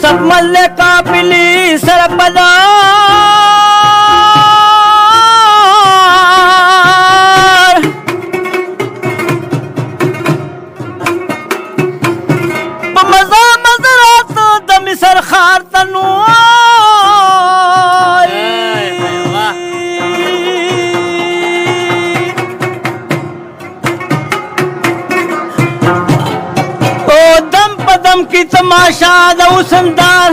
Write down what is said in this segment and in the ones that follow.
सकमल काबिली सरपला मजा मजरात दमी सर खार तनु की तमाशा दौसंदार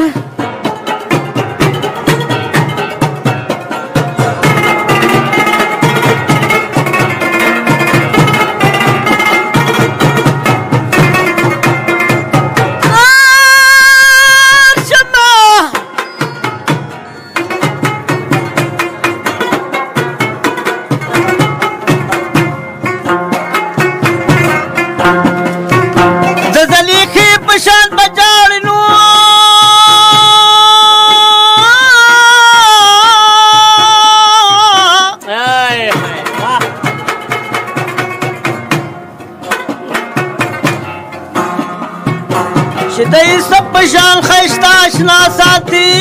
شدی سب پشان خیشتا اشنا ساتی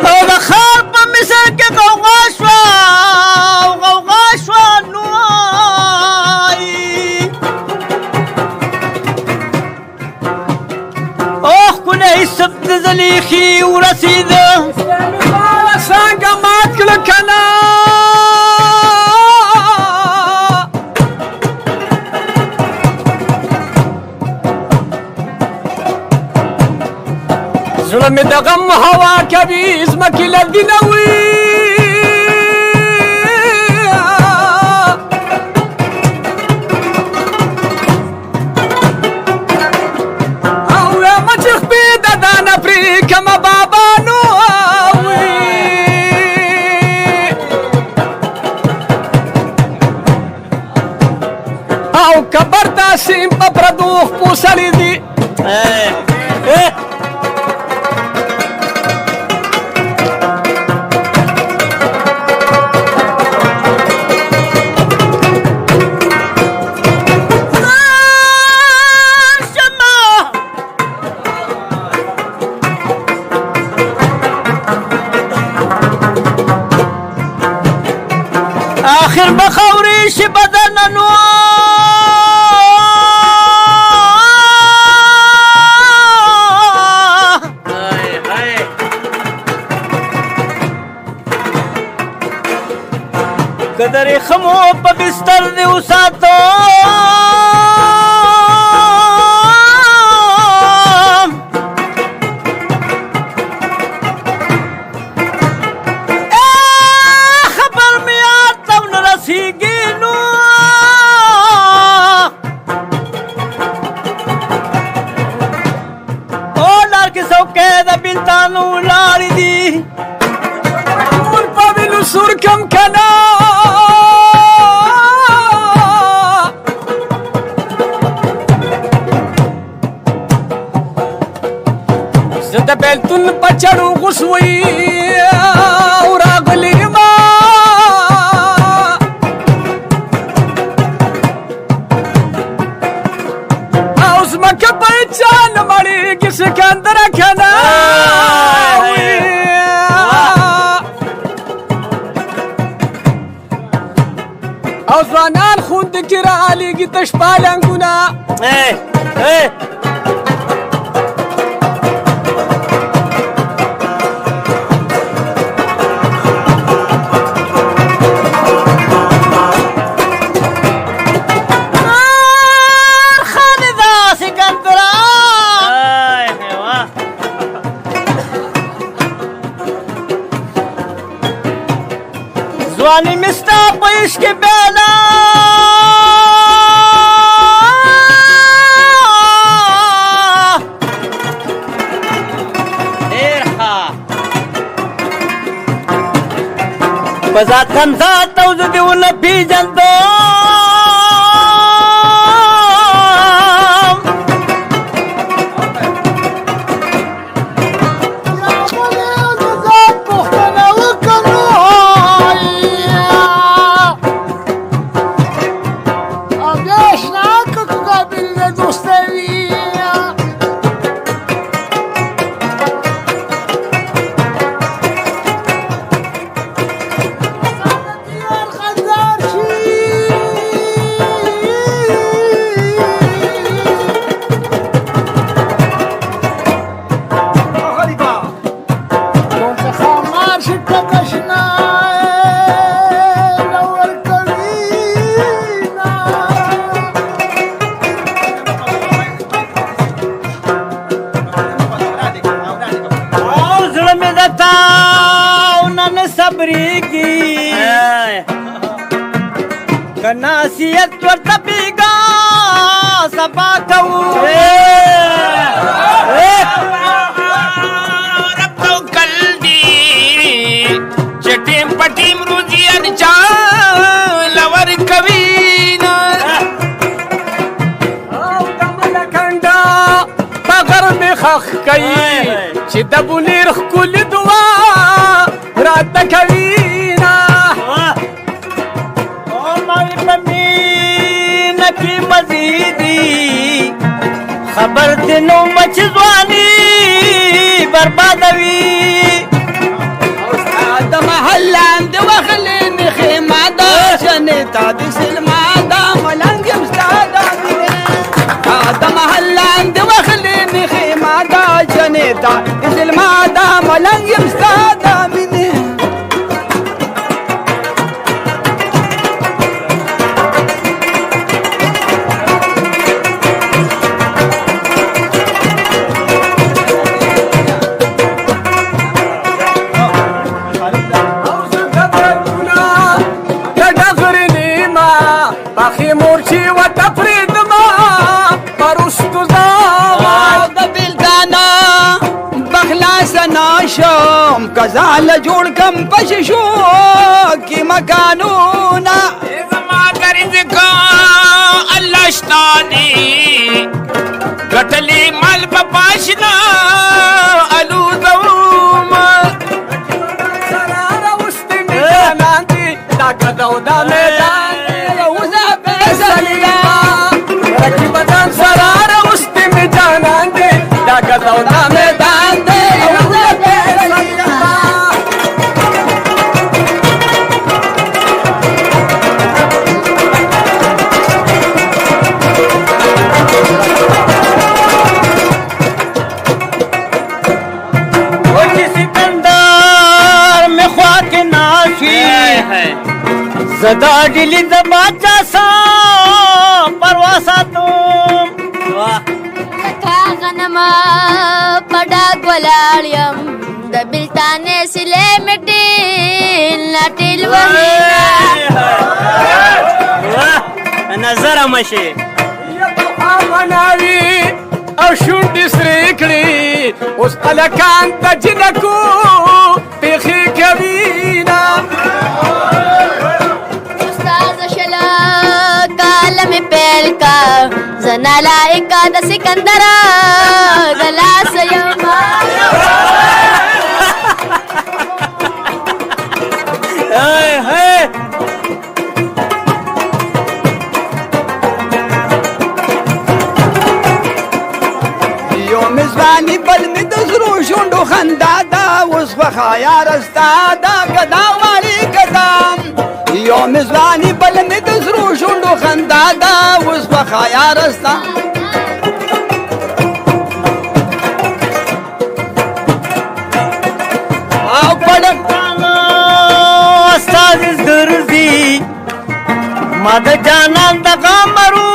او دخار پا مصر کے غوغاشوا نوائی اوخ کنه سبت زلیخی ورسید سانگمات کلکنا ظلم دغم هوا کبھی ازمکی لدی نوی او مچخ بی ددان افریکم بابا کبر داسیم په پردوخ پوسړې دي آخر بخوري شي بدننو قدر خمو په بستر دی وساتو خبر مې آتا نه رسیږي نو او لار کې څوکۍ د بلتانو لارې دي ټول په وینو سور کم کنه زه د بیلتون په چړو غوسوي او راغلی ما او زمکه په چا نه مړېږي سکندره کنه او ځوانان خوند کې رالیږي تش پالنګونه ځواني مې ستا په عشق کې بیلا ډېر ښه په ذاتن ذات او زه دې ونه پېژندم نه صبرېږي که نصیحت ورته بېګا سبا کوو رب توکل دی چې ټیم په ټیم روزي هر چا لور کوي خخ کوي چې د بونیر ښکلې دعا راته کوي نه ماوی په مینه کې مزیدي خبر دې نو مچ ځواني بربادوي د محلان د وخلې مخې ماده شنې تا د سلما دا ملنګ یم ستا دا د محلان د وخلې مخې ماده شنې تا د سلما دا ملنګ یم ستا دا مینې شم کزال جوړ کم پش شو کی مکانونا زما غرض کا الله شتانی کټلی مال په پاشنا الو زوما سرار واست میدان دی دا کدو دا میدان روزا فیصلیا رکی بدن سرار واست میدان دی دا کدو دا میدان دی زدا ډیلی د باچا سا پروا ساتم لکه غنما پډا ګولاړم د بلتانې سلې مټې لاټیل وهینا نظر مشي مناوي او شونډې سرې کړې اوس هلکان د جنکو پېښې کوي نه پیل کا زنا لائکا د سکندر گلاس یوما یو مزوانی بل می د زرو شونډو خندا دا اوس وخا یارستا دا ګدا والی قدم یو مزوانی بل می د زرو شونډو خندا دا اوس وخا یارستا او پړکانو استاد ګرځي ما د جانان د غمرو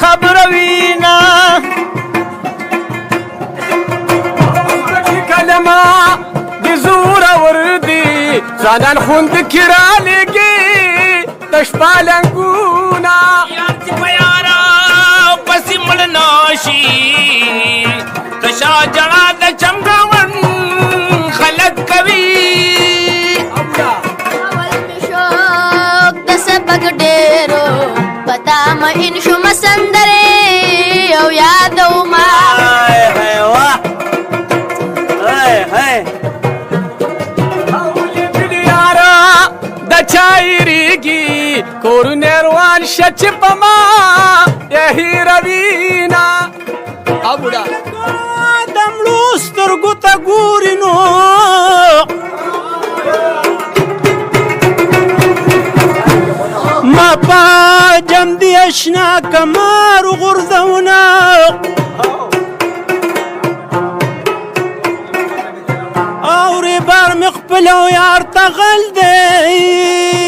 خبروینا کلمه د زور وردی ځانان خوند کرا لګي تشپالنګونا یار چې پیارا پسې مړ نشي تشا جړا د چمګاون خلق کوي اول مشوق د سبق ډېرو پتا ما ان شو مسندره او یادو ما چایریږي کورونه روان شچ پما یهی روینا ابوډا دمړو سترګو ته ګوري نو ما په جم دی اشنا کمار غرزونه اورې بار مخبل او یار تغل دی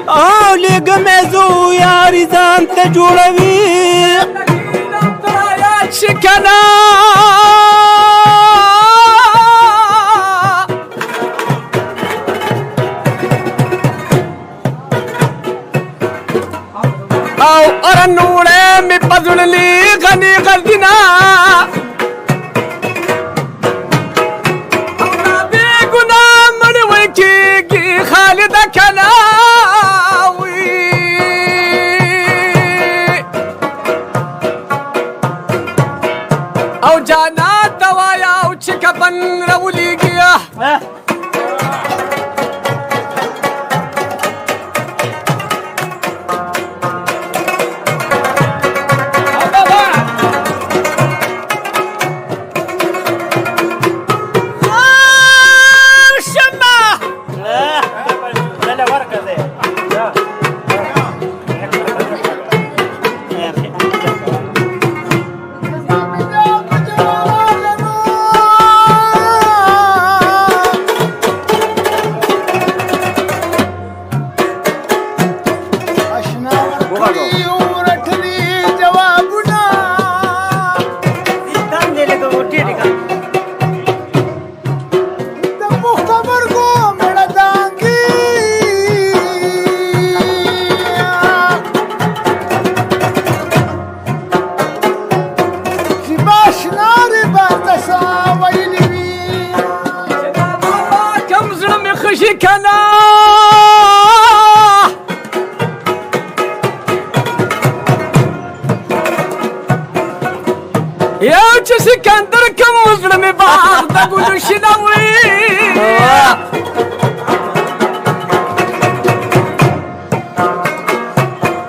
او لګمې زو یاري ځان ته جوړوي بے گناہ مړوي کېږي خالد کلاوي او جانات دوايا او چې کفن راولېږي کنا یو چې سکندر کوم زړه مې باغ د ګلو شنه وي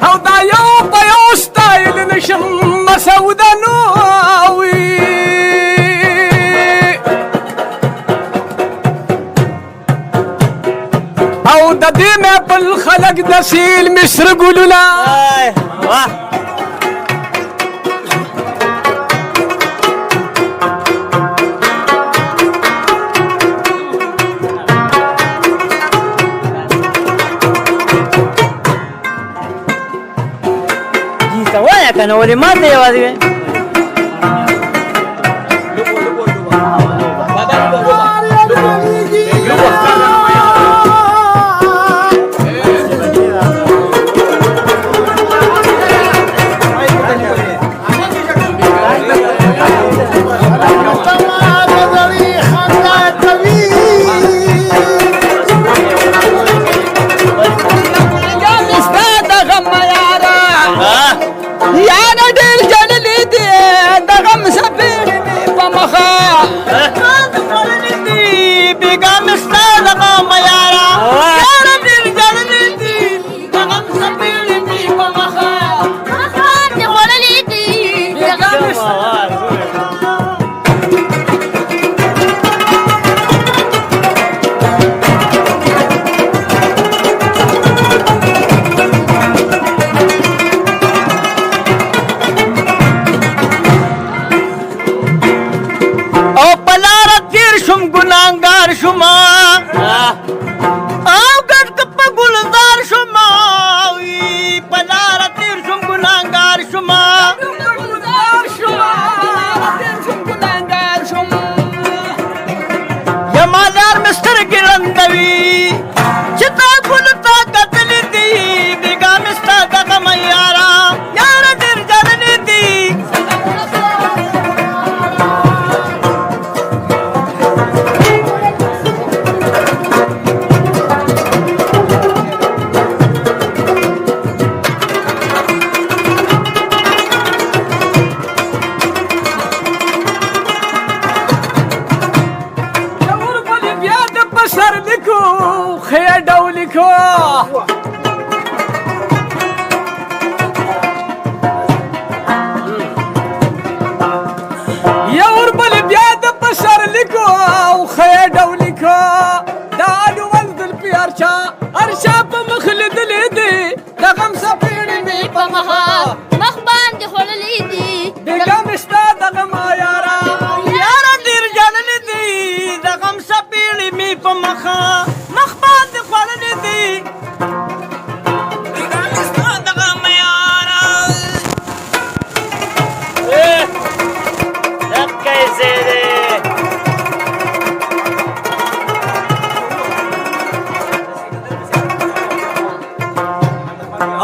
او دا یو په یو ستایل نشم مسعوده نو وي او د دې مې بل خلق د سیل مصر ګلونه وایه کنه ولې ماته یوازې وې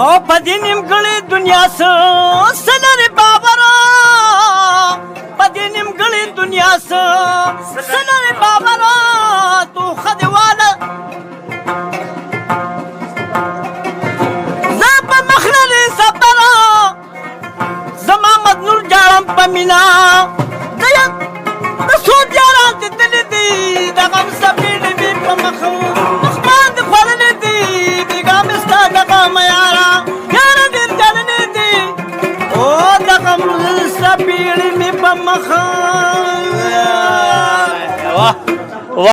او په دې نیمګړې دنیا سره باور سنن بابا را تو خدواله زپا مخلل سپرا زما مدنور جارم پمینا دیا دسو دیاران تدلی دی دغم سپیل بی پمخو مخمان دی خورلی دی بیگام استا دغم یارا یارا دیر جلنی دی او دغم سپیل بی پمخو